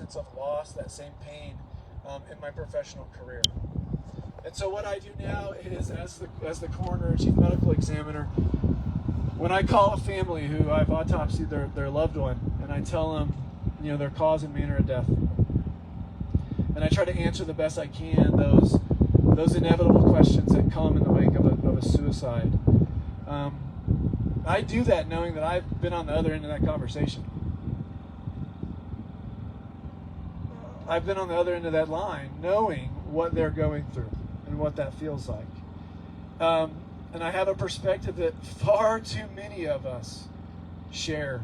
sense of loss, that same pain in my professional career. And so what I do now is, as the coroner and chief medical examiner, when I call a family who I've autopsied their loved one, and I tell them, their cause and manner of death, and I try to answer the best I can those inevitable questions that come in the wake of a suicide. I do that knowing that I've been on the other end of that conversation. I've been on the other end of that line, knowing what they're going through and what that feels like. And I have a perspective that far too many of us share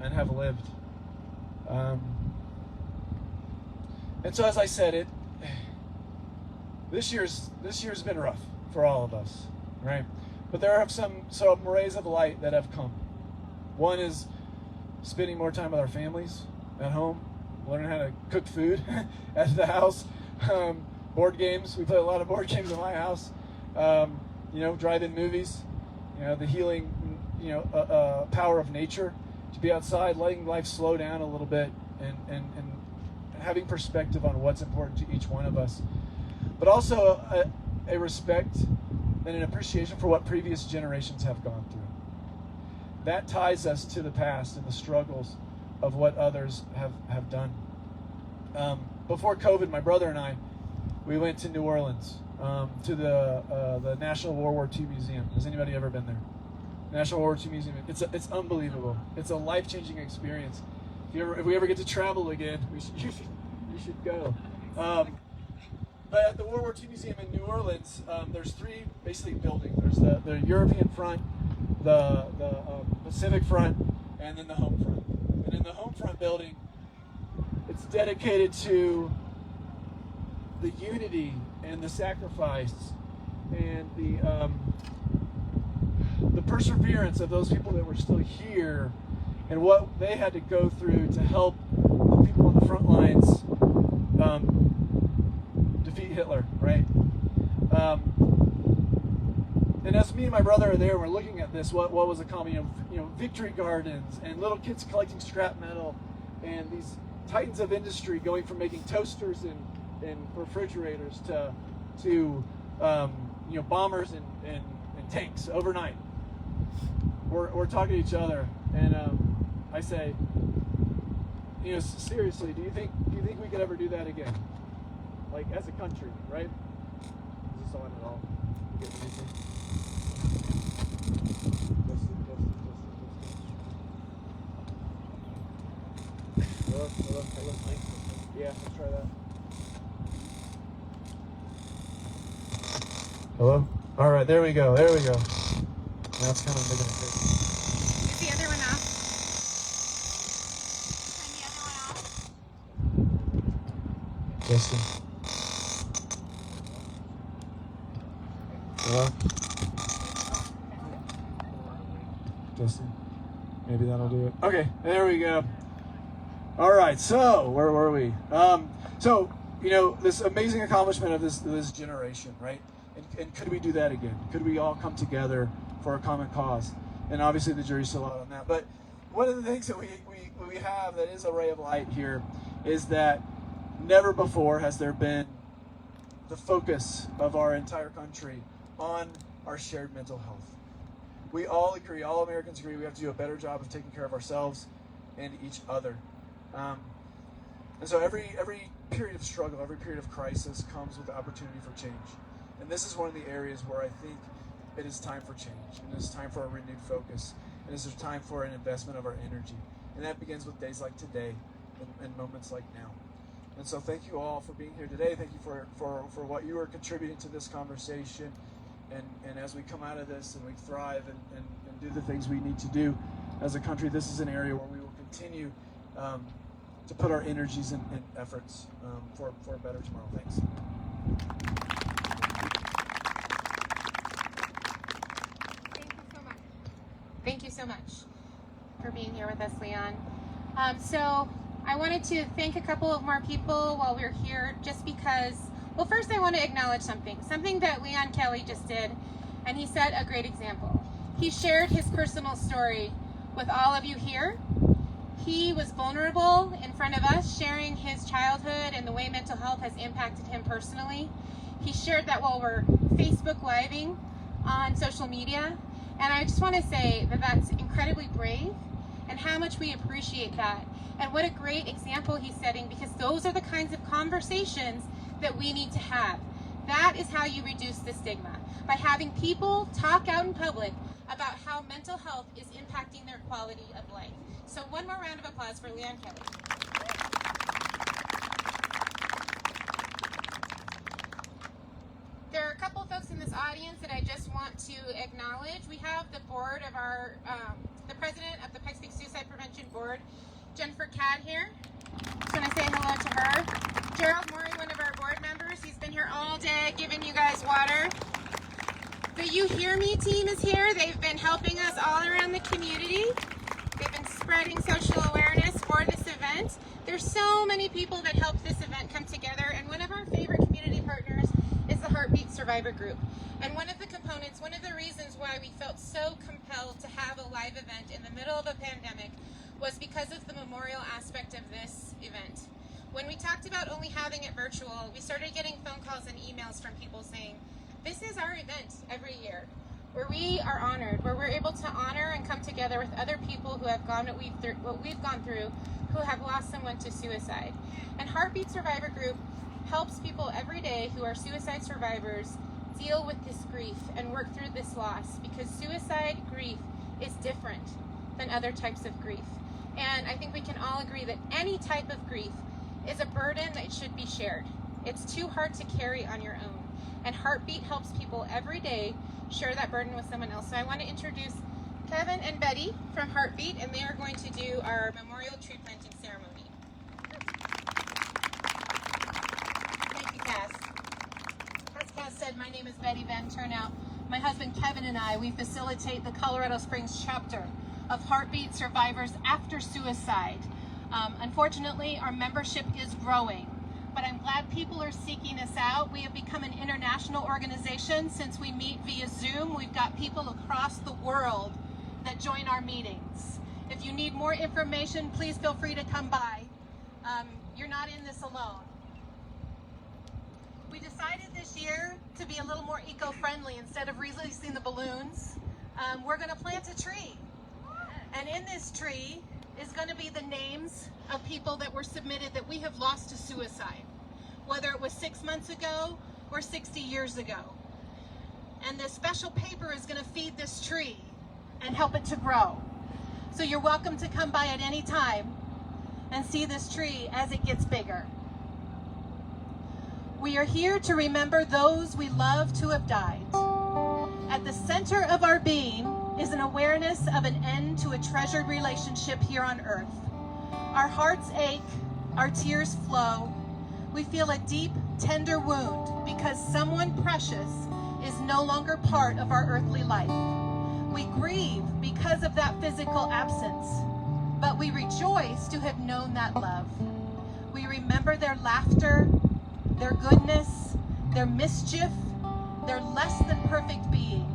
and have lived. And so, as I said, this year's been rough for all of us, right? But there are some rays of light that have come. One is spending more time with our families at home, learning how to cook food at the house. Board games. We play a lot of board games in my house. Drive-in movies. The healing, power of nature. To be outside, letting life slow down a little bit, and having perspective on what's important to each one of us. But also a respect and an appreciation for what previous generations have gone through. That ties us to the past and the struggles of what others have done. Before COVID, my brother and I, we went to New Orleans to the National World War II Museum. Has anybody ever been there? National World War II Museum. It's unbelievable. It's a life-changing experience. If we ever get to travel again, you should go. But at the World War II Museum in New Orleans, there's three basically buildings. There's the European front, the Pacific front, and then the home front. And in the home front building, it's dedicated to the unity and the sacrifice and the perseverance of those people that were still here and what they had to go through to help the people on the front lines defeat Hitler, right? And as me and my brother are there, we're looking at this. What was a common, victory gardens and little kids collecting scrap metal, and these titans of industry going from making toasters and refrigerators to bombers and tanks overnight. We're talking to each other, and I say, seriously, do you think we could ever do that again? Like, as a country, right? Is this on at all? Hello. Yeah, let's try that. Hello? All right, there we go. Now it's kind of making a face. Is the other one off? Turn the other one off. Justin. Hello? Justin. Maybe that'll do it. Okay, there we go. All right, so where were we? This amazing accomplishment of this generation, right? And could we do that again? Could we all come together for a common cause? And obviously the jury's still out on that. But one of the things that we have that is a ray of light here is that never before has there been the focus of our entire country on our shared mental health. We all agree, all Americans agree, we have to do a better job of taking care of ourselves and each other. And so every period of struggle, every period of crisis comes with the opportunity for change. And this is one of the areas where I think it is time for change, and it's time for a renewed focus, and it's time for an investment of our energy. And that begins with days like today and moments like now. And so thank you all for being here today. Thank you for what you are contributing to this conversation. And as we come out of this and we thrive and do the things we need to do as a country, this is an area where we will continue to put our energies and efforts for a better tomorrow. Thanks. Thank you so much for being here with us, Leon. So I wanted to thank a couple of more people while we're here, just because, well, first I want to acknowledge something that Leon Kelly just did, and he set a great example. He shared his personal story with all of you here. He was vulnerable in front of us, sharing his childhood and the way mental health has impacted him personally. He shared that while we're Facebook Living on social media. And I just want to say that that's incredibly brave and how much we appreciate that. And what a great example he's setting, because those are the kinds of conversations that we need to have. That is how you reduce the stigma, by having people talk out in public about how mental health is impacting their quality of life. So one more round of applause for Leon Kelly. There are a couple folks in this audience that I just want to acknowledge. We have the board of our, the president of the Pikes Peak Suicide Prevention Board, Jennifer Cadd here. Just want to say hello to her. Gerald Morey, one of our board members. He's been here all day giving you guys water. The You Hear Me team is here. They've been helping us all around the community. They've been spreading social awareness for this event. There's so many people that help this event come together, and one of our favorite community partners is the Heartbeat Survivor Group. And one of the components, one of the reasons why we felt so compelled to have a live event in the middle of a pandemic was because of the memorial aspect of this event. When we talked about only having it virtual, we started getting phone calls and emails from people saying, this is our event every year, where we are honored, where we're able to honor and come together with other people who have gone what we've gone through, who have lost someone to suicide. And Heartbeat Survivor Group helps people every day who are suicide survivors deal with this grief and work through this loss, because suicide grief is different than other types of grief. And I think we can all agree that any type of grief is a burden that should be shared. It's too hard to carry on your own. And Heartbeat helps people every day share that burden with someone else. So I want to introduce Kevin and Betty from Heartbeat, and they are going to do our memorial tree planting ceremony. Thank you, Cass. As Cass said, my name is Betty Van Turnout. My husband Kevin and I, we facilitate the Colorado Springs chapter of Heartbeat Survivors After Suicide. Unfortunately, our membership is growing, but I'm glad people are seeking us out. We have become an international organization since we meet via Zoom. We've got people across the world that join our meetings. If you need more information, please feel free to come by. You're not in this alone. We decided this year to be a little more eco-friendly. Instead of releasing the balloons, we're going to plant a tree. And in this tree is going to be the names of people that were submitted that we have lost to suicide, whether it was 6 months ago or 60 years ago. And this special paper is going to feed this tree and help it to grow. So you're welcome to come by at any time and see this tree as it gets bigger. We are here to remember those we love to have died. At the center of our being is an awareness of an end to a treasured relationship here on earth. Our hearts ache, our tears flow. We feel a deep, tender wound because someone precious is no longer part of our earthly life. We grieve because of that physical absence, but we rejoice to have known that love. We remember their laughter, their goodness, their mischief, their less than perfect being.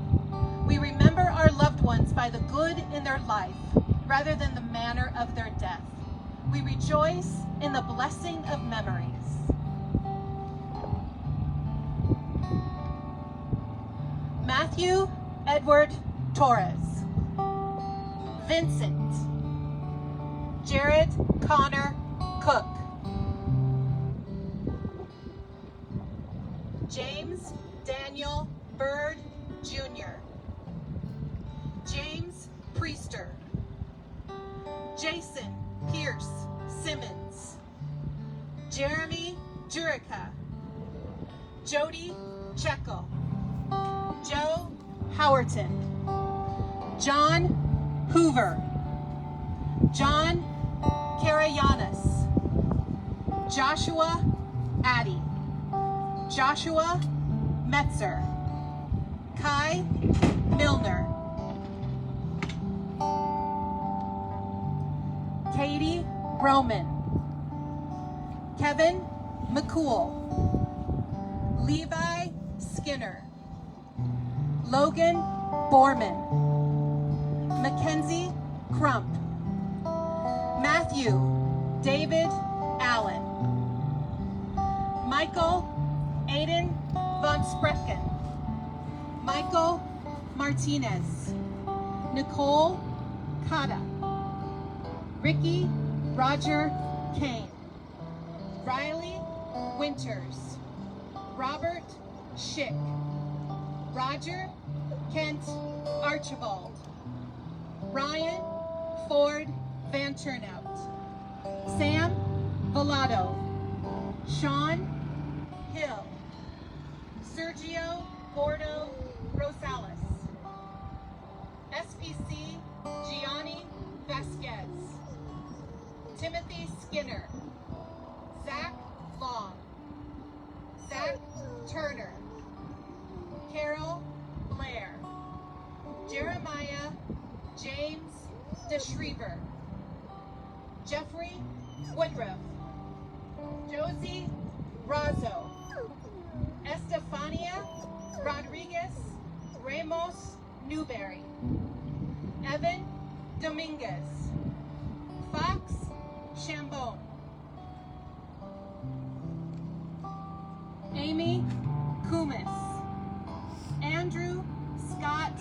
We remember our loved ones by the good in their life rather than the manner of their death. We rejoice in the blessing of memories. Matthew Edward Torres. Vincent Jared Connor Cook. James Daniel Bird Jr. James Priester. Jason Pierce Simmons. Jeremy Jurica. Jody Checkle. Joe Howerton. John Hoover. John Karayanis. Joshua Addy. Joshua Metzer. Kai Milner. Katie Roman. Kevin McCool. Levi Skinner. Logan Borman. Mackenzie Crump. Matthew Nephew, David Allen. Michael Aiden von Sprecken. Michael Martinez. Nicole Cotta. Ricky Roger Kane. Riley Winters. Robert Schick. Roger Kent Archibald. Ryan Ford Van Turnout. Sam Vallado. Sean Hill. Sergio Gordo Rosales. SPC Gianni Vasquez. Timothy Skinner. Zach Long. Zach Turner. Carol Blair. Jeremiah James DeShriever. Jeffrey Woodruff. Josie Razo. Estefania Rodriguez Ramos Newberry. Evan Dominguez. Fox Chambon. Amy Kumis. Andrew Scott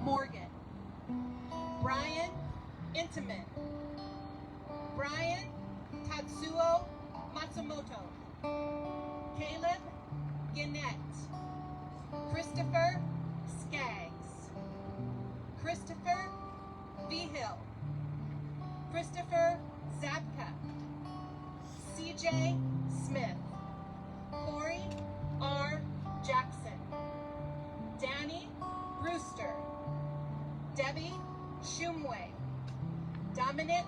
Morgan. Brian Intiman. Brian Tatsuo Matsumoto. Caleb Gannett. Christopher Skaggs. Christopher Vigil. Christopher Zabka. CJ Smith. Corey R. Jackson. Danny Brewster. Debbie Shumway. Dominic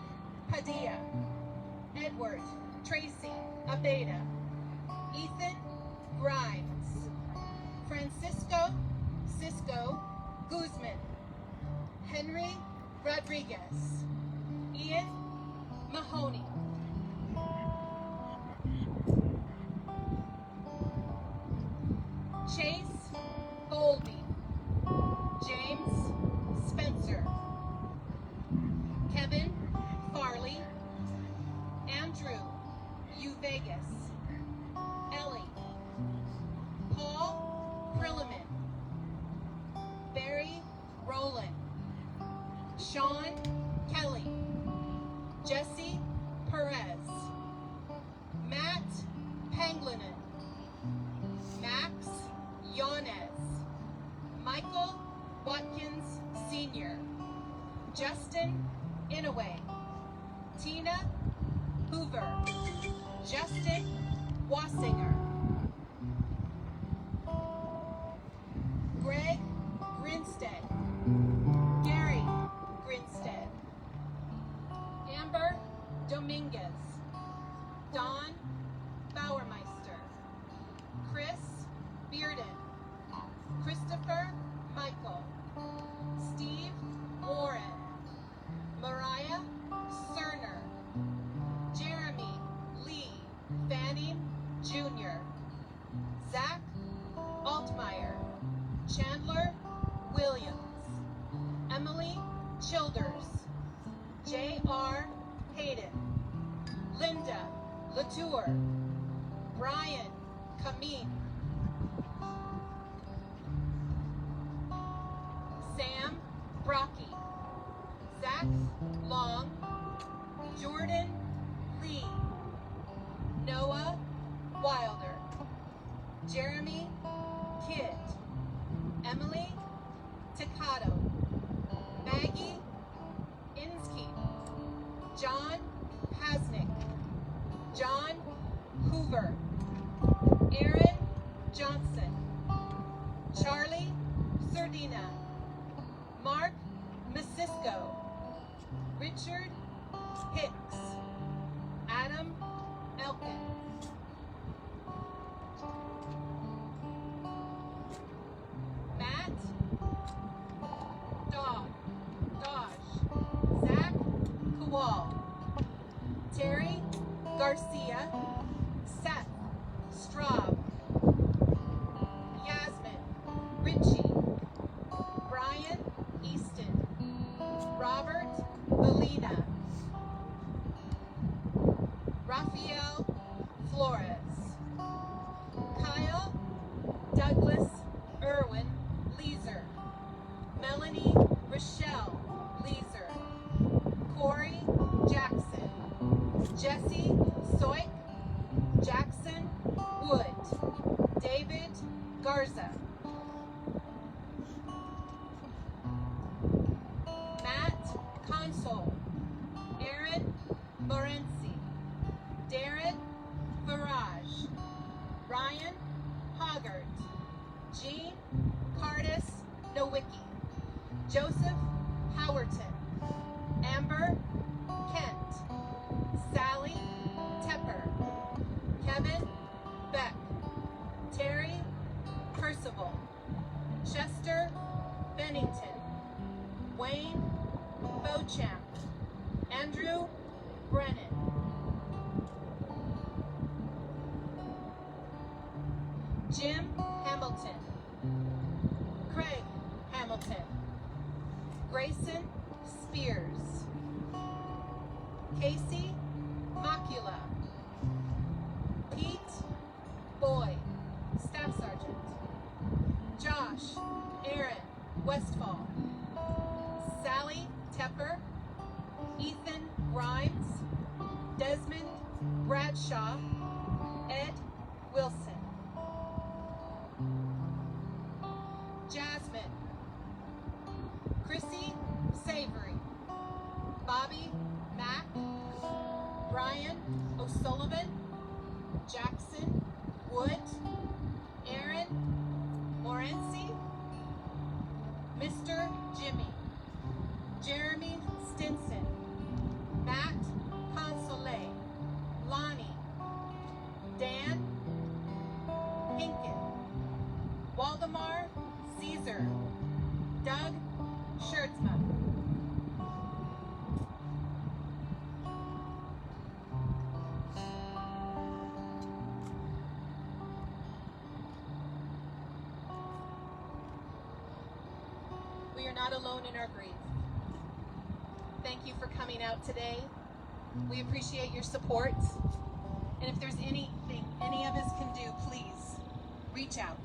Padilla. Edward Tracy Abeda. Ethan Grimes. Francisco Cisco Guzman. Henry Rodriguez. Ian Mahoney. Chase Golby. James Spencer. Kevin Farley. Andrew U. Vegas. Ellie. Paul Krilliman. Barry Rowland. Sean Kelly. Jesse Perez. Matt Panglinen. Max Yanez. Michael Watkins Sr. Justin Inouye. Tina Hoover. Justin Wassinger. Greg Grinstead. Gary Grinstead. Amber Dominguez. Don Bauermeister. Chris Bearden. Christopher Michael. Steve Warren. Mariah Cerner. Jeremy Lee Fanning Jr. Zach Altmeyer. Chandler Williams. Emily Childers. J.R. Hayden. Linda Latour. Brian Kameen. Sam Brocky. Zach Long. Jordan Lee. Noah Wilder. Jeremy Kidd. Emily Tecado. Maggie Inskeep. John Hasnick. John Hoover. Aaron Johnson. Charlie Sardina. Mark Masisko. Richard Hicks. Adam Elkin. Matt Dodge. Zach Kowal. Terry Garcia. Seth Straub. Yasmin Ritchie. Brian Easton. Robert Belina. Flores. Kyle Douglas Irwin Leeser. Melanie Rochelle Leeser. Corey Jackson. Jesse Soik. Jackson Wood. David Garza. Matt Console. Aaron Morenci. Darren Farage. Ryan Hoggart. Jean Cardis Nowicki. Joseph Howerton. Amber Kent. Sally Tepper. Kevin Beck. Terry Percival. Chester Bennington. Wayne Beauchamp. Andrew Brennan. Jim Hamilton. Craig Hamilton. Grayson Spears. Casey Macula. Pete Boyd, Staff Sergeant. Josh Aaron Westfall. Sally Tepper. Ethan Grimes. Desmond Bradshaw. Ed Wilson. Jasmine. Chrissy Savory. Bobby Mack. Brian O'Sullivan. Jackson Wood. Aaron Morenci. Mr. Jimmy. Jeremy Stinson. Matt Console. Lonnie. Dan Hinkin. Waldemar Caesar. Doug Schertzma. We are not alone in our grief. Thank you for coming out today. We appreciate your support. And if there's anything any of us can do, please reach out.